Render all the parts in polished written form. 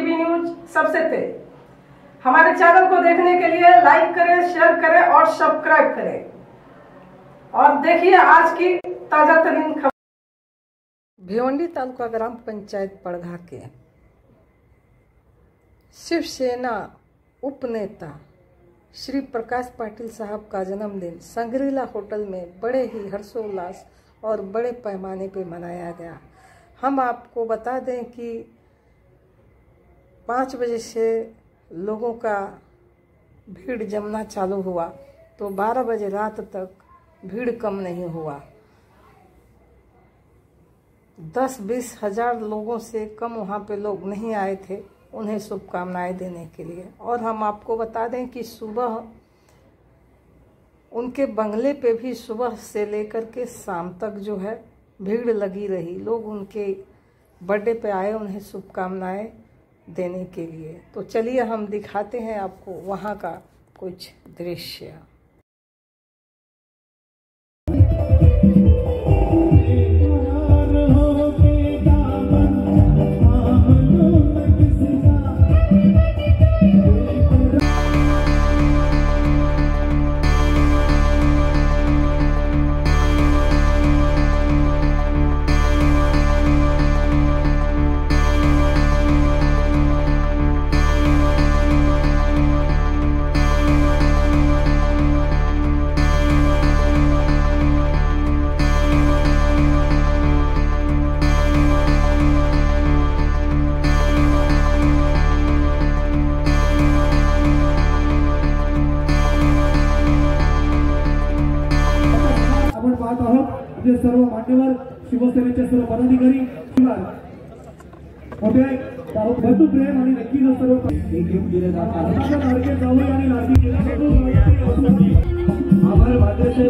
TV news सबसे तेज। हमारे चैनल को देखने के लिए लाइक करें, शेयर करें और सब्सक्राइब करें और देखिए आज की ताजा तरीन खबर। भिवंडी तालुका ग्राम पंचायत पड़घा के शिवसेना उपनेता श्री प्रकाश पाटिल साहब का जन्मदिन संग्रीला होटल में बड़े ही हर्षोल्लास और बड़े पैमाने पे मनाया गया। हम आपको बता दें कि 5 बजे से लोगों का भीड़ जमना चालू हुआ तो 12 बजे रात तक भीड़ कम नहीं हुआ। 10-20 हज़ार लोगों से कम वहाँ पे लोग नहीं आए थे उन्हें शुभकामनाएं देने के लिए। और हम आपको बता दें कि सुबह उनके बंगले पे भी सुबह से लेकर के शाम तक जो है भीड़ लगी रही। लोग उनके बर्थडे पे आए उन्हें शुभकामनाएं देने के लिए। तो चलिए हम दिखाते हैं आपको वहाँ का कुछ दृश्य। जे सर्व मान्यवर शिवसेनेचे सर्व पदाधिकारी भरपूर प्रेम आणि नक्कीच सर्व घेऊन गेले जातात आणि लाडकी आभार भाजपचे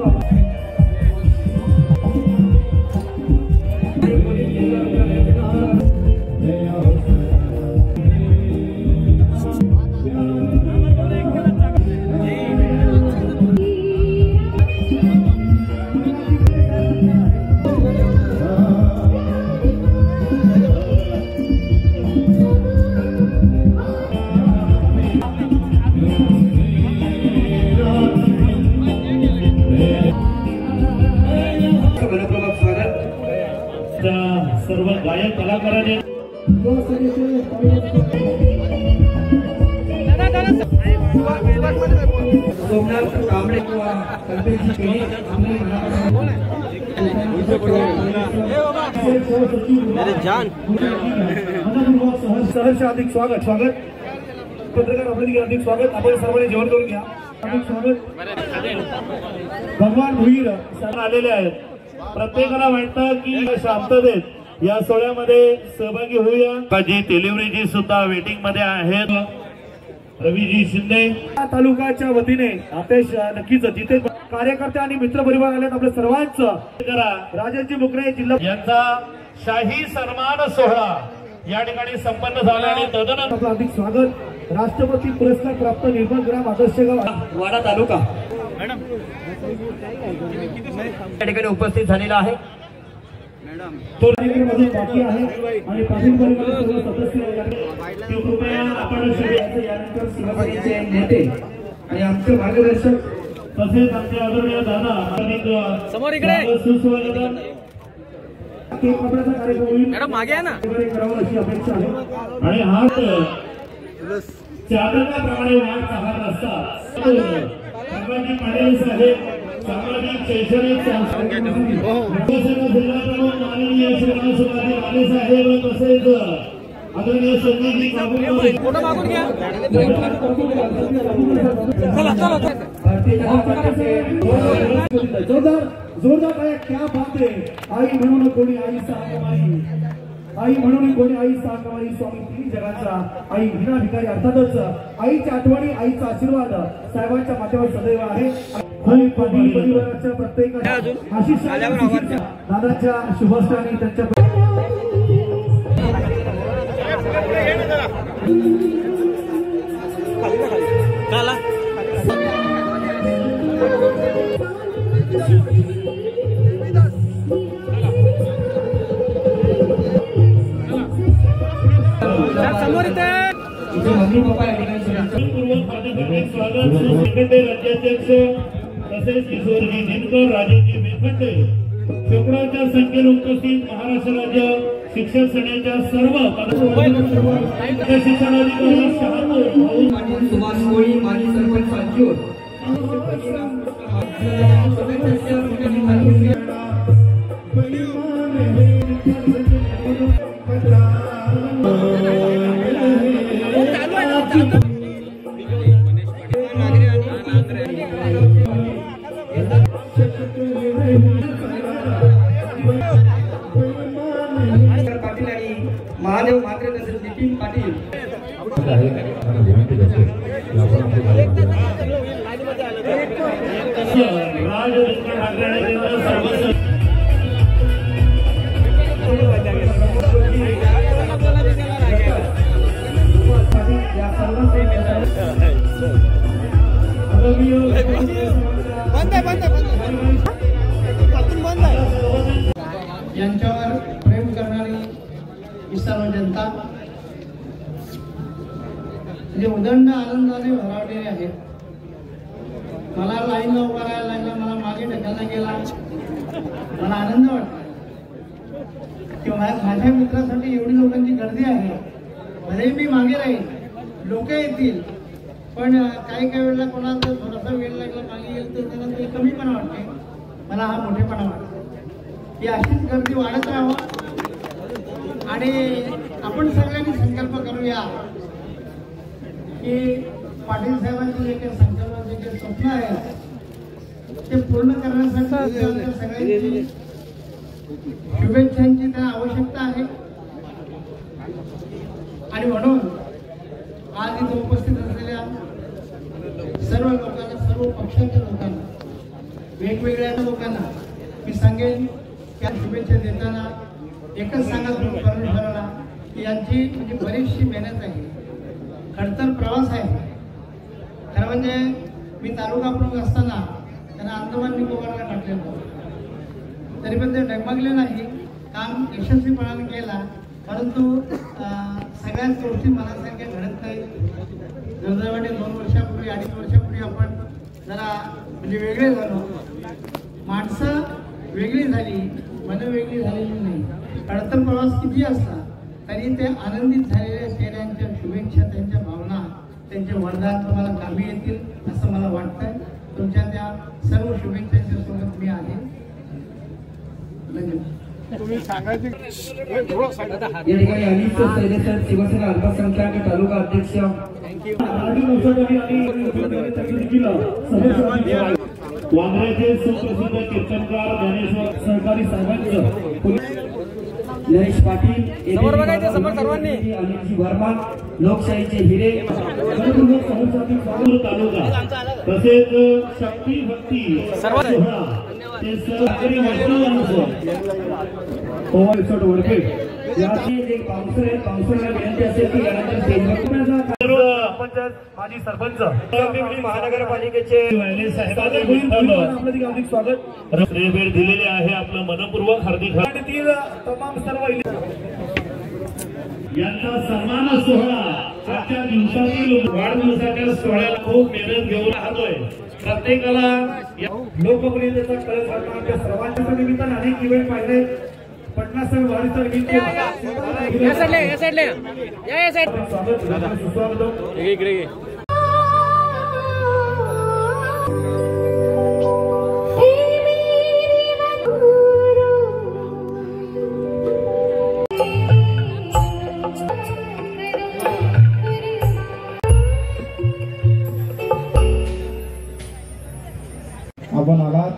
सर्व गायक कलाकारांनी सोमनाथ कांबळे किंवा सहर्ष अधिक स्वागत पत्रकार आपले अधिक स्वागत। आपण सर्वांनी जेवण करून घ्या। अधिक स्वागत भगवान भुईर सर आलेले आहेत। प्रत्येकाला वाटतं की शांततेत या सोहळ्यामध्ये सहभागी होऊया। जी तेलिवरीजी सुद्धा वेटिंग मध्ये आहेत। रवीजी शिंदे तालुक्याच्या वतीने अपेश नक्कीच जिथे कार्यकर्ते आणि मित्र परिवार आलेत आपल्या सर्वांचं करा। राजेशजी मुकरे जिल्हा यांचा शाही सन्मान सोहळा या ठिकाणी संपन्न झाला आणि तदनंतर अधिक स्वागत। राष्ट्रपती पुरस्कार प्राप्त निर्मल ग्राम आदर्श गाव वाडा तालुका या ठिकाणी उपस्थित झालेला आहे। तो बाकी आहे आणि पाटील परिवाराचे सर्व सदस्य कृपया आपण यानंतर शिवसेनेचे नेते आणि आमचे मार्गदर्शक तसेच आमचे आदरणीय दादा समोर इकडे सुस्वागत केक कापण्याचा कार्यक्रम होईल। मॅडम मागे आहे ना करावं अशी अपेक्षा आहे आणि हा चादराप्रमाणे वाट पाहत असतात भगवानजी पाटील साहेब सामाजिक शैक्षणिक सांस्कृतिक जिल्हा प्रमुख माननीय श्रीरामसुभाजी वाले साहेब तसेच आदरणीय संजयजी काबूल फोटो मागून घ्या। जोरदार आहे क्या बात आहे। आई म्हणून कोणी आई साकमाई आई म्हणून कोणी आई साकमाई स्वामी तीन जगाचा आई विना भिकारी अर्थातच आईच्या आठवणी आईचा आशीर्वाद साहेबांच्या माथ्यावर सदैव आहे। परिवाराच्या प्रत्येकाच्या आशीष दादाच्या शुभस्थानी त्यांच्या समोर इथे मम्मी पप्पा या ठिकाणी स्वागत राज्याध्यक्ष तसेच किशोरजी दिनकर, राजेजी मेखंडे, शेकड्याच्या संख्येने उपस्थित महाराष्ट्र राज्य शिक्षक सेनेच्या सर्व शिक्षणाधिकारी सुभाष कोळी, माजी सरपंच सांजोर, पाटील आणि महादेव म्हात्रे तसेच नितीन पाटील यांच्यावर प्रेम करणारी ही सर्व जनता म्हणजे उदंड आनंदाने भरावलेली आहे. मला लाईनला उभा राहायला लागला, मला मागे ढकलला गेला, मला आनंद वाटला की माझ्या मित्रासाठी एवढी लोकांची गर्दी आहे. भले मी मागे राहील, लोक येतील, पण काही वेळेला कोणाला जर थोडासा वेळ लागला मागे येईल तर त्यांना ते कमीपणा वाटते, मला हा मोठेपणा वाटतो. ही अशीच गर्दी वाढत राहावं आणि आपण सगळ्यांनी संकल्प करूया की पाटील साहेबांचे जे काही संकल्पाचे जे स्वप्न आहे ते पूर्ण करण्यासाठी सगळ्यांची शुभेच्छांची त्यांना आवश्यकता आहे. आणि म्हणून आज इथे उपस्थित असलेल्या सर्व लोकांना, सर्व पक्षाच्या लोकांना, वेगवेगळ्या लोकांना मी सांगेन त्या शुभेच्छा देताना एकच सांगत परमेश्वराला की यांची म्हणजे बरीचशी मेहनत आहे, खडतर प्रवास आहे. खरं म्हणजे मी तालुका प्रमुख असताना त्यांना अंदमान निकोबारला टाकलेलं, तरी पण ते डगमगले नाही, काम यशस्वीपणाने केला. परंतु सगळ्याच गोष्टी मनासारख्या घडत नाही. जवळजवळ 2 वर्षापूर्वी 2.5 वर्षापूर्वी आपण जरा म्हणजे वेगळे झालो, माणसं वेगळी झाली, मन वेगळी झालेली नाही. खडतर प्रवास किती असला तरी ते आनंदित झालेल्या चेहऱ्यांच्या शुभेच्छा, त्यांच्या भावना, त्यांचे वरदान तुम्हाला कामी येतील असं मला वाटतंय. तुमच्या त्या सर्व शुभेच्छांच्या सोबत मी आहे. तुम्ही सांगायचे या ठिकाणी अनिल सैलेसर शिवसेना अल्पसंख्याक तालुका अध्यक्ष वांद्र्याचे सुप्रसिद्ध कीर्तनकार ज्ञानेश्वर सहकारी सरपंच नरेश पाटील, अनिलजी वर्मा, लोकशाहीचे हिरे, तालुका तसेच शक्ती भक्ती ते सहकारी वडके विनंती असेल की यानंतर माजी सरपंच महानगरपालिकेचे हार्दिक स्वागत भेट दिलेले आहे. आपलं मनपूर्वक हार्दिक तमाम सर्व यांचा सन्मान सोहळा आजच्या दिवसातील वाढदिवसाच्या सोहळ्याला खूप मेहनत घेऊन राहतोय. प्रत्येकाला लोकप्रियतेचा कळस घालण्याच्या सर्वांच्या निमित्तानं अनेक इव्हेंट पाहिले. पटना सर वाढीचा आपण आलात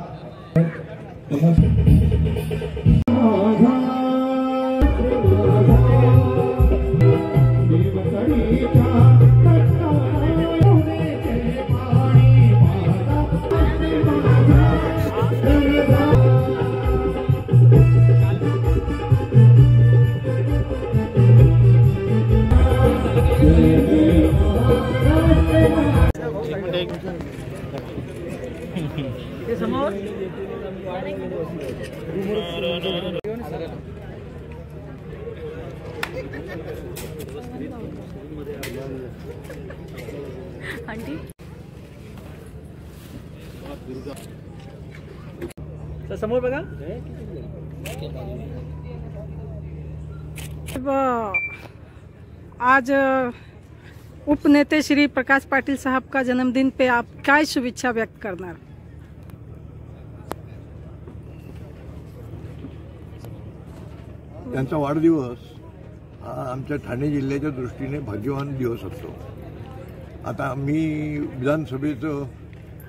आंटी समोर बघा। आज उपनेते श्री प्रकाश पाटील साहब का जन्मदिन पे आप काय शुभेच्छा व्यक्त करणार? त्यांचा वाढदिवस हा आमच्या ठाणे जिल्ह्याच्या दृष्टीने भाग्यवान दिवस असतो। आता मी विधानसभेचं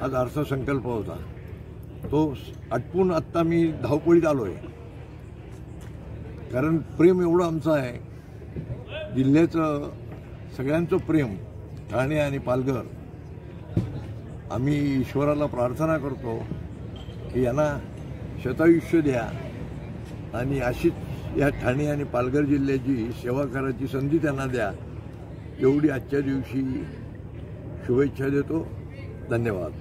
आज अर्थसंकल्प होता, तो आटपून आत्ता मी धावपळीत आलोय, कारण प्रेम एवढं आमचं आहे, जिल्ह्याचं सगळ्यांचं प्रेम ठाणे आणि पालघर। आम्ही ईश्वराला प्रार्थना करतो की यांना शतायुष्य द्या आणि अशीच या ठाणे आणि पालघर जिल्ह्याची सेवा करायची संधी त्यांना द्या, एवढी आजच्या दिवशी शुभेच्छा देतो। धन्यवाद।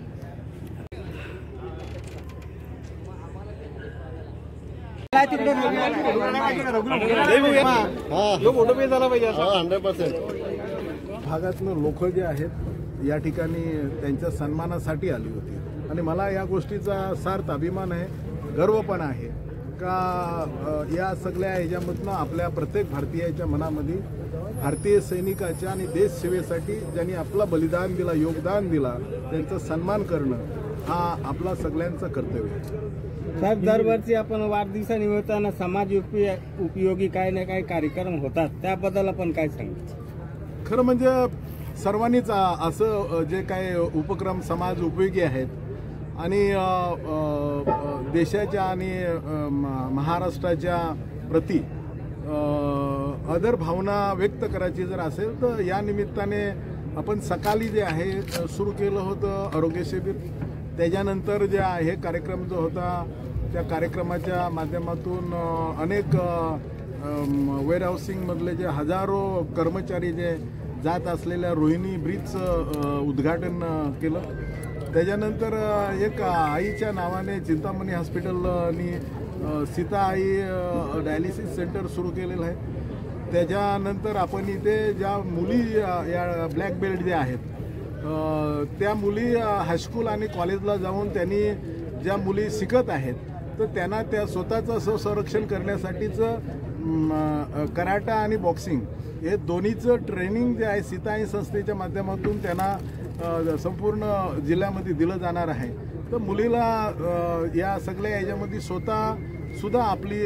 भागातनं लोक जे आहेत या ठिकाणी त्यांच्या सन्मानासाठी आली होती आणि मला या गोष्टीचा सार्थ अभिमान आहे, गर्व पण आहे का या सगळ्या ह्याच्यामधनं आपल्या प्रत्येक भारतीयाच्या मनामध्ये भारतीय सैनिकाच्या आणि देश सेवेसाठी ज्यांनी आपला बलिदान दिला, योगदान दिला, त्यांचा सन्मान करणं हा आपला सगळ्यांचं कर्तव्य आहे। साहेब, दरवर्षी आपण वाढदिवसानिमित्तानं समाज उपयोगी काही ना काही कार्यक्रम होतात, त्याबद्दल आपण काय सांगायचं? खरं म्हणजे सर्वांनीच असं जे काय उपक्रम समाज उपयोगी आहेत आणि देशाच्या आणि महाराष्ट्राच्या प्रती आदर भावना व्यक्त करायची जर असेल तर या निमित्ताने आपण सकाळी जे आहे सुरू केलं होतं आरोग्य शिबिर, त्याच्यानंतर जे आहे कार्यक्रम जो होता त्या कार्यक्रमाच्या माध्यमातून अनेक वेअरहाऊसिंगमधले जे हजारो कर्मचारी जे जात असलेल्या रोहिणी ब्रिजचं उद्घाटन केलं। त्याच्यानंतर एक आईच्या नावाने चिंतामणी हॉस्पिटलनी सीता आई डायलिसिस सेंटर सुरू केलेलं आहे। त्याच्यानंतर आपण इथे ज्या मुली या ब्लॅक बेल्ट जे आहेत त्या मुली हायस्कूल आणि कॉलेजला जाऊन त्यांनी ज्या मुली शिकत आहेत तर त्यांना त्या स्वतःचं संरक्षण करण्यासाठीचं कराटा आणि बॉक्सिंग हे दोन्हीचं ट्रेनिंग जे आहे सीताई संस्थेच्या माध्यमातून त्यांना संपूर्ण जिल्ह्यामध्ये दिलं जाणार आहे। तर मुलीला या सगळ्या याच्यामध्ये स्वतःसुद्धा आपली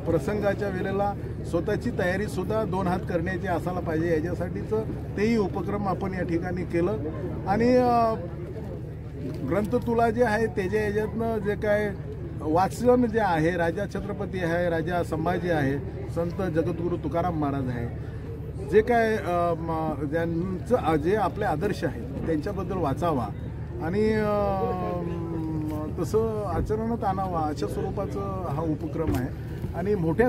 प्रसंगाच्या वेळेला स्वतःची तयारीसुद्धा 2 हात करण्याची असायला पाहिजे, याच्यासाठीचं तेही उपक्रम आपण या ठिकाणी केलं। आणि ग्रंथतुला जे आहे त्याच्या याच्यातनं जे काय वाचन जे आहे, राजा छत्रपती आहे, राजा संभाजी आहे, संत जगद्गुरू तुकाराम महाराज आहे, जे काय ज्यांचं जे आपले आदर्श आहेत त्यांच्याबद्दल वाचावा आणि तसं आचरणात आणावा अशा स्वरूपाचं हा उपक्रम आहे आणि मोठ्या